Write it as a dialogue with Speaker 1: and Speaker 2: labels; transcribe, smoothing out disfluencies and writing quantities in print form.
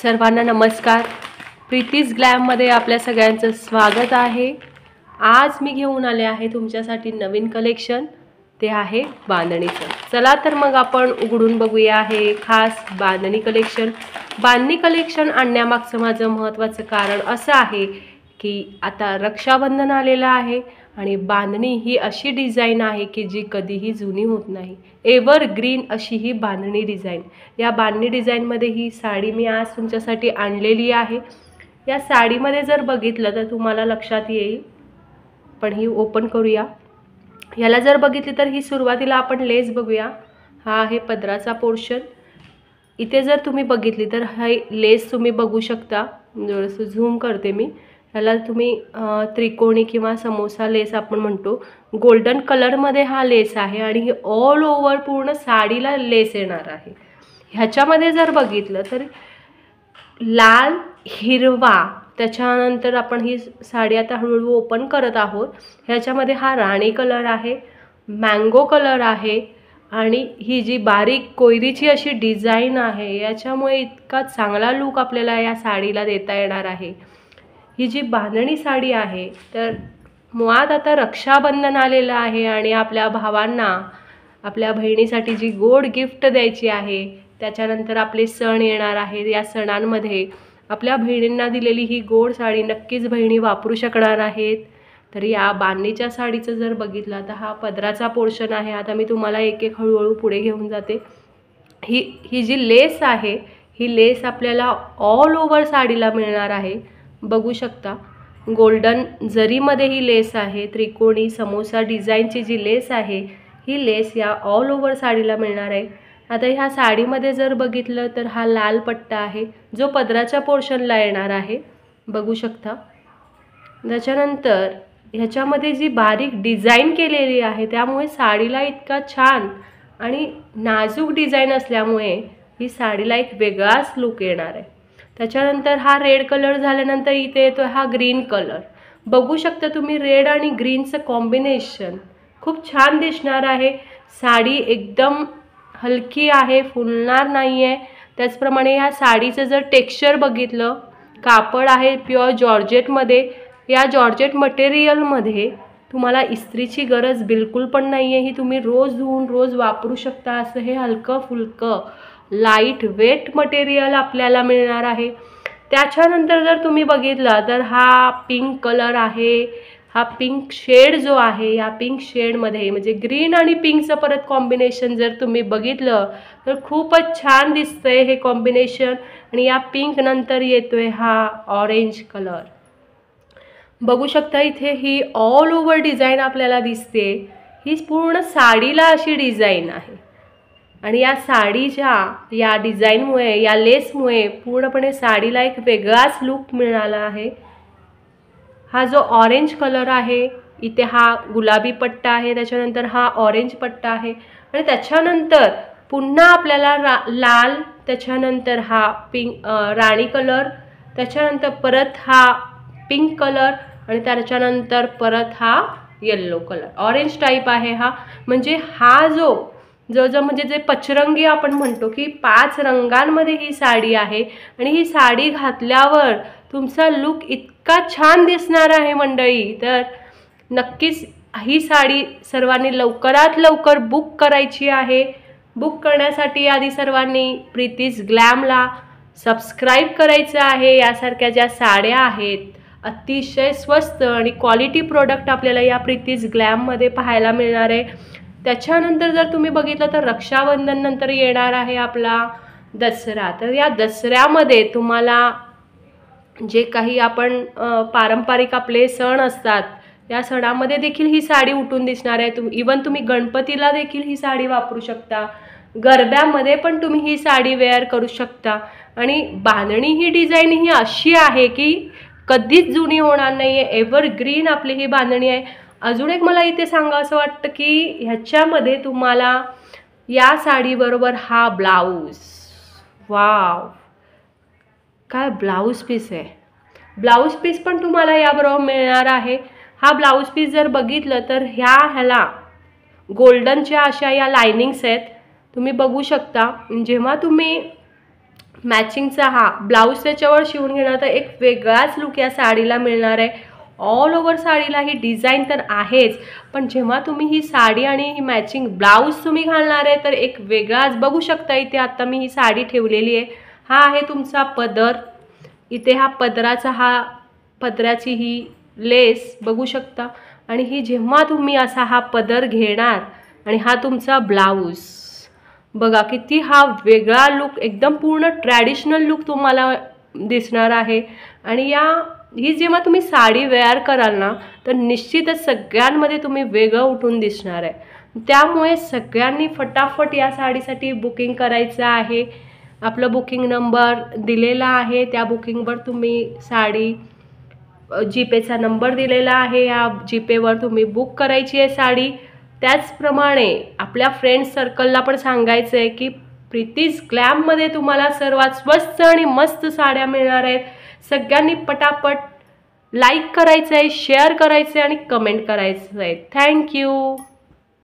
Speaker 1: सर्वांना नमस्कार. प्रीतीज ग्लॅममध्ये आपल्या सगळ्यांचं स्वागत आहे. आज मी घेऊन आले आहे तुमच्यासाठी नवीन कलेक्शन. ते आहे बांधणीचं. चला तर मग आपण उघडून बघूया हे खास बांधणी कलेक्शन. बांधणी कलेक्शन आणण्यामागचं माझं महत्त्वाचं कारण असं आहे की आता रक्षाबंधन आलेलं आहे आणि बांधणी ही अशी डिझाईन आहे की जी कधीही जुनी होत नाही. एव्हरग्रीन अशी ही बांधणी डिझाईन. या बांधणी डिझाईनमध्ये ही साडी मी आज तुमच्यासाठी आणलेली आहे. या साडीमध्ये जर बघितलं तर तुम्हाला लक्षात येईल. पण ही ओपन करूया. याला जर बघितली तर ही सुरुवातीला आपण लेस बघूया. हा आहे पदराचा पोर्शन. इथे जर तुम्ही बघितली तर हा लेस तुम्ही बघू शकता. जरासं झूम करते मी. याला तुम्ही त्रिकोणी किंवा समोसा लेस आपण म्हणतो. गोल्डन कलरमध्ये हा लेस आहे आणि ही ऑल ओव्हर पूर्ण साडीला लेस येणार आहे. ह्याच्यामध्ये जर बघितलं तर लाल, हिरवा, त्याच्यानंतर आपण ही साडी आता हळूहळू ओपन करत आहोत. ह्याच्यामध्ये हा राणी कलर आहे, मँगो कलर आहे आणि ही जी बारीक कोयरीची अशी डिझाईन आहे याच्यामुळे इतका चांगला लूक आपल्याला या साडीला देता येणार आहे. ही जी बांधणी साडी आहे तर मुळात आता रक्षाबंधन आलेलं आहे आणि आपल्या भावांना आपल्या बहिणीसाठी जी गोड गिफ्ट द्यायची आहे, त्याच्यानंतर आपले सण येणार आहेत. या सणांमध्ये आपल्या बहिणींना दिलेली ही गोड साडी नक्कीच बहिणी वापरू शकणार आहेत. तर या बांधणीच्या साडीचं जर बघितलं तर हा पदराचा पोर्शन आहे. आता मी तुम्हाला एक एक हळूहळू पुढे घेऊन जाते. ही जी लेस आहे ही लेस आपल्याला ऑल ओव्हर साडीला मिळणार आहे. बघू शकता गोल्डन जरीमध्ये ही लेस आहे. त्रिकोणी समोसा डिझाईनची जी लेस आहे ही लेस या ऑल ओव्हर साडीला मिळणार आहे. आता ह्या साडीमध्ये जर बघितलं तर हा लाल पट्टा आहे जो पदराच्या पोर्शनला येणार आहे. बघू शकता. त्याच्यानंतर ह्याच्यामध्ये जी बारीक डिझाईन केलेली आहे त्यामुळे साडीला इतका छान आणि नाजूक डिझाईन असल्यामुळे ही साडीला एक वेगळाच लुक येणार आहे. त्याच्यानंतर हा रेड कलर झाल्यानंतर इथे येतो हा ग्रीन कलर. बघू शकता तुम्ही रेड आणि ग्रीनचं कॉम्बिनेशन खूप छान दिसणार आहे. साडी एकदम हलकी आहे, फुलणार नाही आहे. त्याचप्रमाणे ह्या साडीचं जर टेक्स्चर बघितलं, कापड आहे प्युअर जॉर्जेटमध्ये. या जॉर्जेट मटेरियलमध्ये तुम्हाला इस्त्रीची गरज बिलकुल पण नाही आहे. ही तुम्ही रोज धुवून रोज वापरू शकता. असं हे हलकं फुलकं लाईट वेट मटेरियल आपल्याला मिळणार आहे. त्याच्यानंतर जर तुम्ही बघितला तर हा पिंक कलर आहे. हा पिंक शेड जो आहे या पिंक शेडमध्ये म्हणजे ग्रीन आणि पिंकचं परत कॉम्बिनेशन जर तुम्ही बघितलं तर खूपच छान दिसतंय हे कॉम्बिनेशन. आणि या पिंक नंतर येतोय हा ऑरेंज कलर. बघू शकता इथे ही ऑल ओव्हर डिझाईन आपल्याला दिसते. ही पूर्ण साडीला अशी डिझाईन आहे आणि या साडीच्या या डिझाईनमुळे या लेसमुळे पूर्णपणे साडीला एक वेगळाच लूक मिळाला आहे. हा जो ऑरेंज कलर आहे इथे हा गुलाबी पट्टा आहे. त्याच्यानंतर हा ऑरेंज पट्टा आहे आणि त्याच्यानंतर पुन्हा आपल्याला लाल, त्याच्यानंतर हा पिंक राणी कलर, त्याच्यानंतर परत हा पिंक कलर आणि त्याच्यानंतर परत हा येल्लो कलर. ऑरेंज टाईप आहे हा. म्हणजे हा जो म्हणजे जे पचरंगी आपण म्हणतो की 5 रंगांमध्ये ही साडी आहे आणि ही साडी घातल्यावर तुमचा लुक इतका छान दिसणार आहे मंडळी. तर नक्कीच ही साडी सर्वांनी लवकरात लवकर बुक करायची आहे. बुक करण्यासाठी आधी सर्वांनी प्रीतीज ग्लॅमला सबस्क्राईब करायचं आहे. यासारख्या ज्या साड्या आहेत अतिशय स्वस्त आणि क्वालिटी प्रोडक्ट आपल्याला या प्रीतीज ग्लॅममध्ये पाहायला मिळणार आहे. त्याच्यानंतर जर तुम्ही बघितलं तर रक्षाबंधन नंतर येणार आहे आपला दसरा. तर या दसऱ्यामध्ये तुम्हाला जे काही आपण पारंपरिक आपले सण असतात या सणामध्ये देखील ही साडी उठून दिसणार आहे. इवन तुम्ही गणपतीला देखील ही साडी वापरू शकता. गरब्यामध्ये पण तुम्ही ही साडी वेअर करू शकता. आणि बांधणी ही डिझाईन ही अशी आहे की कधीच जुनी होणार नाही आहे. एव्हरग्रीन आपली ही बांधणी आहे. अजून एक मला इथे सांगावं वाटतं की ह्याच्यामध्ये तुम्हाला या साडीबरोबर हा ब्लाऊज, वाव काय ब्लाऊज पीस आहे. ब्लाऊज पीस पण तुम्हाला याबरोबर मिळणार आहे. हा ब्लाऊज पीस जर बघितलं तर ह्याला गोल्डनच्या अशा या लायनिंग्स आहेत. तुम्ही बघू शकता. जेव्हा तुम्ही मॅचिंगचा हा ब्लाऊज त्याच्यावर शिवून घेणार तर एक वेगळाच लुक या साडीला मिळणार आहे। ऑल ओव्हर साडीला ही डिझाईन तर आहेच, पण जेव्हा तुम्ही ही साडी आणि ही मॅचिंग ब्लाऊज तुम्ही घालणार आहे तर एक वेगळाच बघू शकता। इथे आता मी ही साडी ठेवलेली आहे, हा आहे तुमचा पदर। इथे हा पदराची ही लेस बघू शकता, आणि ही जेव्हा तुम्ही असा हा पदर घेणार आणि हा तुमचा ब्लाऊज बघा किती हा वेगळा लुक, एकदम पूर्ण ट्रॅडिशनल लुक तुम्हाला दिसणार आहे। आणि ही जेव्हा तुम्ही साडी वेअर कराल ना तर निश्चितच सगळ्यांमध्ये तुम्ही वेगळं उठून दिसणार आहे। त्यामुळे सगळ्यांनी फटाफट या साडीसाठी बुकिंग करायचं आहे। आपलं बुकिंग नंबर दिलेला आहे, त्या बुकिंगवर तुम्ही साडी, जीपेचा नंबर दिलेला आहे, या जीपेवर तुम्ही बुक करायची आहे साडी। त्याचप्रमाणे आपल्या फ्रेंड सर्कलला पण सांगायचं आहे की प्रीतीज ग्लॅममध्ये तुम्हाला सर्वात स्वस्त आणि मस्त साड्या मिळणार आहेत। सगळ्यांनी पटापट लाईक करायचं आहे, शेअर करायचं आहे आणि कमेंट करायचं आहे। थँक्यू।